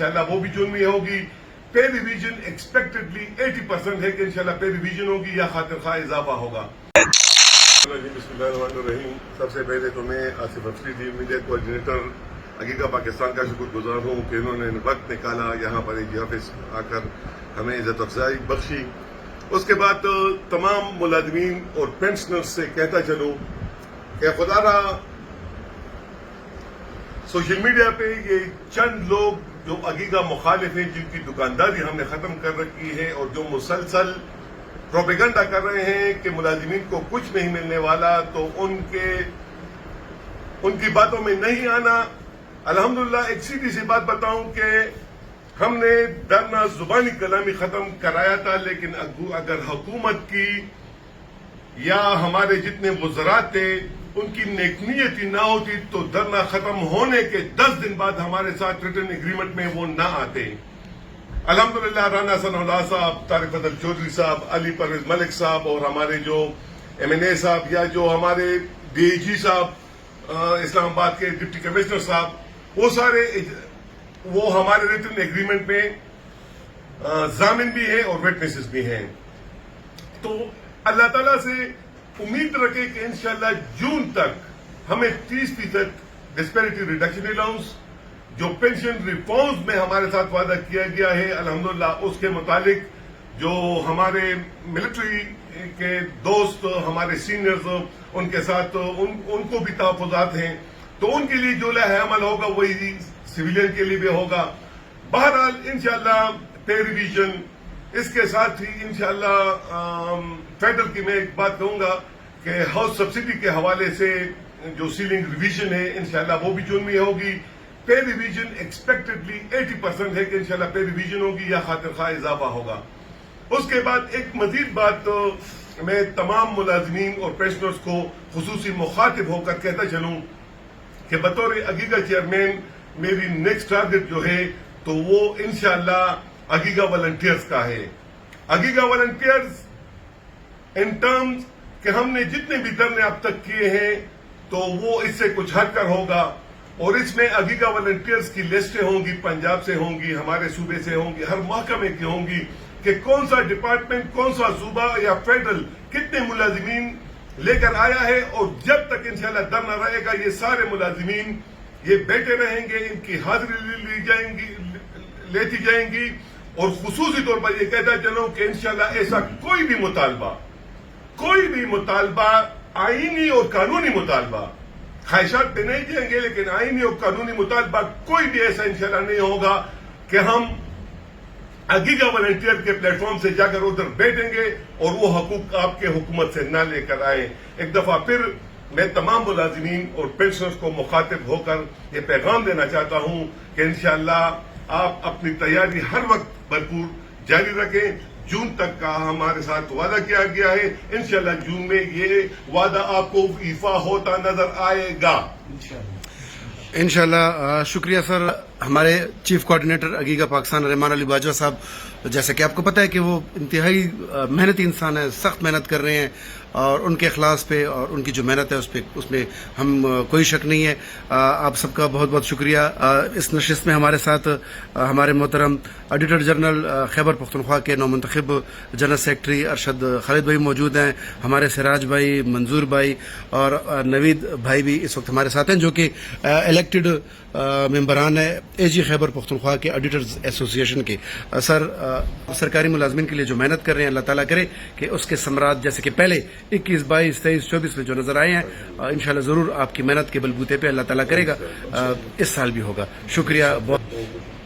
इंशाल्लाह वो भी जून में होगी। पे रिवीजन एक्सपेक्टेडली 80% है कि इंशाल्लाह पे रिवीजन होगी या खातिर खा इजाफा होगा। बिस्मिल्लाहिर्रहमानिर्रहीम। सबसे पहले तो मैं आसिफ अफरीदी मीडिया कोऑर्डिनेटर अकीका पाकिस्तान का शुक्रगुजार हूँ कि इन्होंने वक्त निकाला यहाँ पर एक ऑफिस आकर हमें इज्जत अफजाई बख्शी। उसके बाद तमाम मुलाजमीन और पेंशनर्स से कहता चलूँ कि खुदारा सोशल मीडिया पे ये चंद लोग जो अकीका मुखालिफ हैं, जिनकी दुकानदारी हमने खत्म कर रखी है और जो मुसलसल प्रोपेगेंडा कर रहे हैं कि मुलाजिमीन को कुछ नहीं मिलने वाला, तो उनकी बातों में नहीं आना। अल्हम्दुलिल्लाह एक सीधी सी बात बताऊं कि हमने धरना जुबानी कलामी खत्म कराया था, लेकिन अगर हुकूमत की या हमारे जितने वज़रात थे उनकी नेकनीयती ना होती तो धरना खत्म होने के 10 दिन बाद हमारे साथ रिटर्न एग्रीमेंट में वो ना आते। अल्हम्दुलिल्लाह राना सनाउल्लाह साहब, तारिक फजल चौधरी साहब, अली परवेज मलिक साहब और हमारे जो MNA साहब या जो हमारे DIG साहब इस्लामाबाद के डिप्टी कमिश्नर साहब, वो हमारे रिटर्न एग्रीमेंट में जामिन भी हैं और विटनेसेस भी हैं। तो अल्लाह ताला से उम्मीद रखे कि इंशाल्लाह जून तक हमें 30% डिस्पैरिटी रिडक्शन अलाउंस जो पेंशन रिफॉर्म्स में हमारे साथ वादा किया गया है, अल्हम्दुलिल्लाह उसके मुतालिक जो हमारे मिलिट्री के दोस्त, हमारे सीनियर्स, उनके साथ उनको भी तहफ़्फ़ुज़ात हैं, तो उनके लिए जो लाहेअमल होगा वही सिविलियन के लिए भी होगा। बहरहाल इंशाल्लाह पे रिवीजन, इसके साथ ही इंशाल्लाह फेडरल की मैं एक बात कहूंगा कि हाउस सब्सिडी के हवाले से जो सीलिंग रिवीजन है इंशाल्लाह वो भी जून में होगी। पे रिवीजन एक्सपेक्टेडली 80% है कि इंशाल्लाह पे रिवीजन होगी या खातिर खा इजाफा होगा। उसके बाद एक मजीद बात मैं तमाम मुलाजमीन और पेंशनर्स को खुसूसी मुखातिब होकर कहता चलूं कि बतौर अकीका चेयरमैन मेरी नेक्स्ट टारगेट जो है तो वो इंशाल्लाह अकीका वॉलंटियर्स का है। अकीका वॉलंटियर्स इन टर्म्स कि हमने जितने भी धरने अब तक किए हैं तो वो इससे कुछ हटकर होगा, और इसमें अकीका वॉलंटियर्स की लिस्टें होंगी, पंजाब से होंगी, हमारे सूबे से होंगी, हर महकमे की होंगी कि कौन सा डिपार्टमेंट, कौन सा सूबा या फेडरल कितने मुलाजिमीन लेकर आया है। और जब तक इंशाल्लाह धरना रहेगा ये सारे मुलाजिमीन ये बैठे रहेंगे, इनकी हाजिरी लेती जाएंगी। और खुसूसी तौर पर यह कहता चलूं कि इंशाल्लाह ऐसा कोई भी मुतालबा आईनी और कानूनी मुतालबा, ख्वाहिशात पे नहीं जाएंगे, लेकिन आईनी और कानूनी मुतालबा कोई भी ऐसा इंशाल्लाह नहीं होगा कि हम अकीका वॉलंटियर के प्लेटफॉर्म से जाकर उधर बैठेंगे और वो हकूक आपके हुकूमत से ना लेकर आए। एक दफा फिर मैं तमाम मुलाजिमीन और पेंशनर्स को मुखातिब होकर ये पैगाम देना चाहता हूं कि इंशाल्लाह आप अपनी तैयारी हर वक्त भरपूर जारी रखें। जून तक का हमारे साथ वादा किया गया है, इंशाल्लाह जून में ये वादा आपको ईफा होता नजर आएगा इंशाल्लाह। शुक्रिया सर। हमारे चीफ कोऑर्डिनेटर अकीका पाकिस्तान रहमान अली बाजवा साहब, जैसा कि आपको पता है कि वो इंतहाई मेहनती इंसान है, सख्त मेहनत कर रहे हैं और उनके अखलास पे और उनकी जो मेहनत है उसमें हम कोई शक नहीं है। आप सबका बहुत बहुत शुक्रिया। इस नशिस्त में हमारे साथ हमारे मोहतरम ऑडिटर जनरल खैबर पख्तूनख्वा के नौमुंतखब जनरल सेक्रेटरी अरशद खालिद भाई मौजूद हैं, हमारे सिराज भाई, मंजूर भाई और नवीद भाई भी इस वक्त हमारे साथ हैं, जो कि इलेक्टेड मेंबरान है AG खैबर पख्तूनख्वा के ऑडिटर्स एसोसिएशन के। सर सरकारी मुलाजमीन के लिए जो मेहनत कर रहे हैं, अल्लाह ताला करे कि उसके समरात जैसे कि पहले 21, 22, 23, 24 में जो नजर आए हैं, इंशाल्लाह जरूर आपकी मेहनत के बलबूते पे अल्लाह ताला करेगा इस साल भी होगा। शुक्रिया बहुत।